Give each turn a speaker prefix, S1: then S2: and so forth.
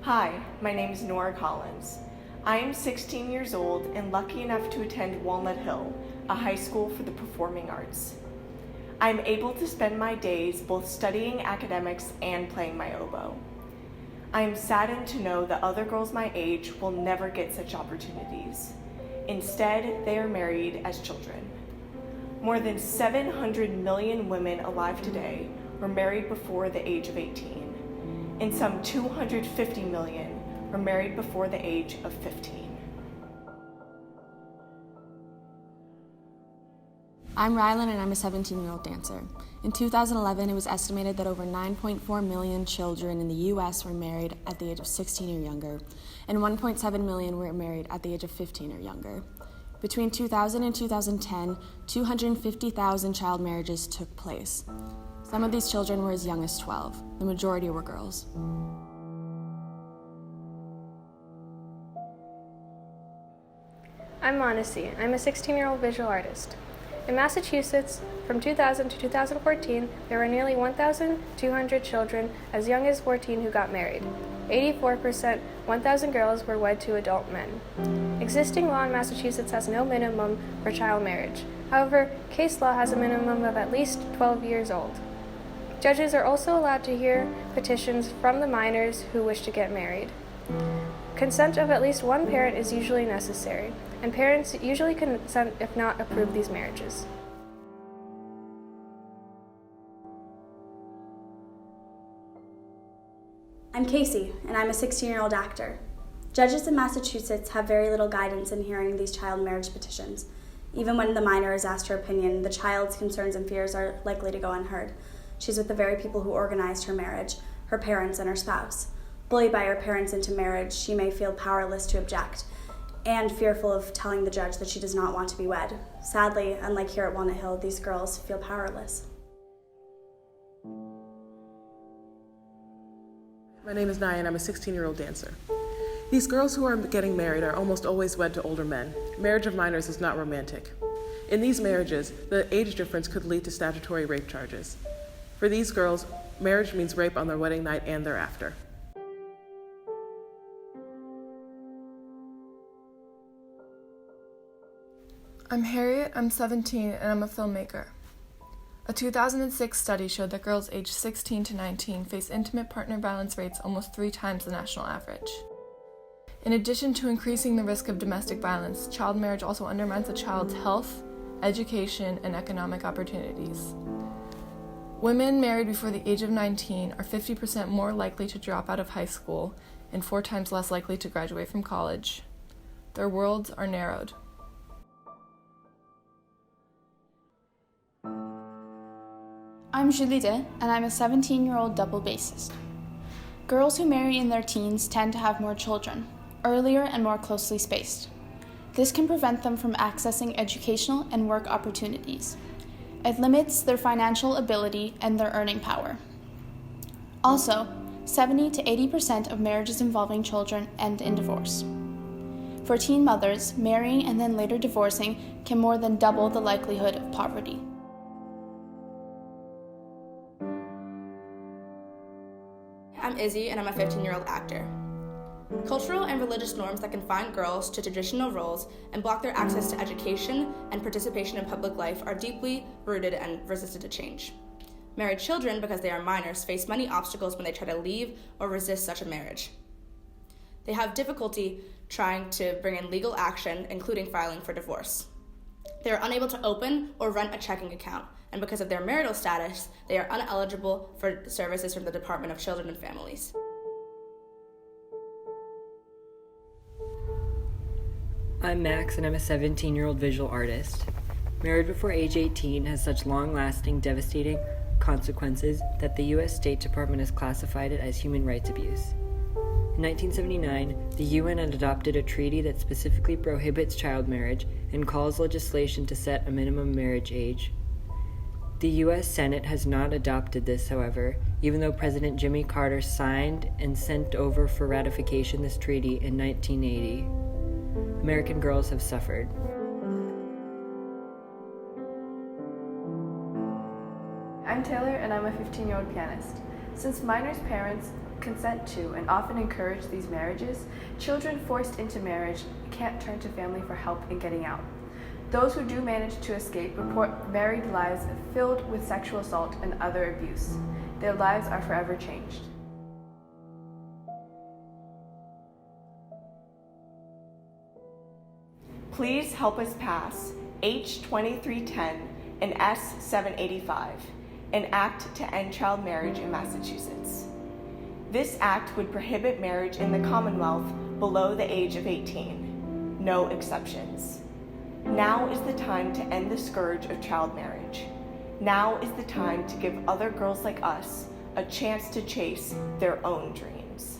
S1: Hi, my name is Nora Collins. I am 16 years old and lucky enough to attend Walnut Hill, a high school for the performing arts. I am able to spend my days both studying academics and playing my oboe. I am saddened to know that other girls my age will never get such opportunities. Instead, they are married as children. More than 700 million women alive today were married before the age of 18. And some 250 million were married before the age of 15.
S2: I'm Rylan and I'm a 17-year-old dancer. In 2011, it was estimated that over 9.4 million children in the U.S. were married at the age of 16 or younger, and 1.7 million were married at the age of 15 or younger. Between 2000 and 2010, 250,000 child marriages took place. Some of these children were as young as 12. The majority were girls.
S3: I'm Monacy. I'm a 16-year-old visual artist. In Massachusetts, from 2000 to 2014, there were nearly 1,200 children as young as 14 who got married. 84%, 1,000 girls, were wed to adult men. Existing law in Massachusetts has no minimum for child marriage. However, case law has a minimum of at least 12 years old. Judges are also allowed to hear petitions from the minors who wish to get married. Consent of at least one parent is usually necessary, and parents usually consent if not approve these marriages.
S4: I'm Casey, and I'm a 16-year-old actor. Judges in Massachusetts have very little guidance in hearing these child marriage petitions. Even when the minor is asked her opinion, the child's concerns and fears are likely to go unheard. She's with the very people who organized her marriage, her parents and her spouse. Bullied by her parents into marriage, she may feel powerless to object, and fearful of telling the judge that she does not want to be wed. Sadly, unlike here at Walnut Hill, these girls feel powerless.
S5: My name is Naya and I'm a 16-year-old dancer. These girls who are getting married are almost always wed to older men. Marriage of minors is not romantic. In these marriages, the age difference could lead to statutory rape charges. For these girls, marriage means rape on their wedding night and thereafter.
S6: I'm Harriet, I'm 17, and I'm a filmmaker. A 2006 study showed that girls aged 16 to 19 face intimate partner violence rates almost 3 times the national average. In addition to increasing the risk of domestic violence, child marriage also undermines a child's health, education, and economic opportunities. Women married before the age of 19 are 50% more likely to drop out of high school and 4 times less likely to graduate from college. Their worlds are narrowed.
S7: I'm Julide, and I'm a 17-year-old double bassist. Girls who marry in their teens tend to have more children, earlier and more closely spaced. This can prevent them from accessing educational and work opportunities. It limits their financial ability and their earning power. Also, 70 to 80% of marriages involving children end in divorce. For teen mothers, marrying and then later divorcing can more than double the likelihood of poverty.
S8: I'm Izzy, and I'm a 15-year-old actor. Cultural and religious norms that confine girls to traditional roles and block their access to education and participation in public life are deeply rooted and resistant to change. Married children, because they are minors, face many obstacles when they try to leave or resist such a marriage. They have difficulty trying to bring in legal action, including filing for divorce. They are unable to open or run a checking account, and because of their marital status, they are ineligible for services from the Department of Children and Families.
S9: I'm Max, and I'm a 17-year-old visual artist. Marriage before age 18 has such long-lasting, devastating consequences that the U.S. State Department has classified it as human rights abuse. In 1979, the UN had adopted a treaty that specifically prohibits child marriage and calls legislation to set a minimum marriage age. The U.S. Senate has not adopted this, however, even though President Jimmy Carter signed and sent over for ratification this treaty in 1980. American girls have suffered.
S10: I'm Taylor, and I'm a 15-year-old pianist. Since minors' parents consent to and often encourage these marriages, children forced into marriage can't turn to family for help in getting out. Those who do manage to escape report married lives filled with sexual assault and other abuse. Their lives are forever changed.
S1: Please help us pass H 2310 and S 785, an act to end child marriage in Massachusetts. This act would prohibit marriage in the Commonwealth below the age of 18, no exceptions. Now is the time to end the scourge of child marriage. Now is the time to give other girls like us a chance to chase their own dreams.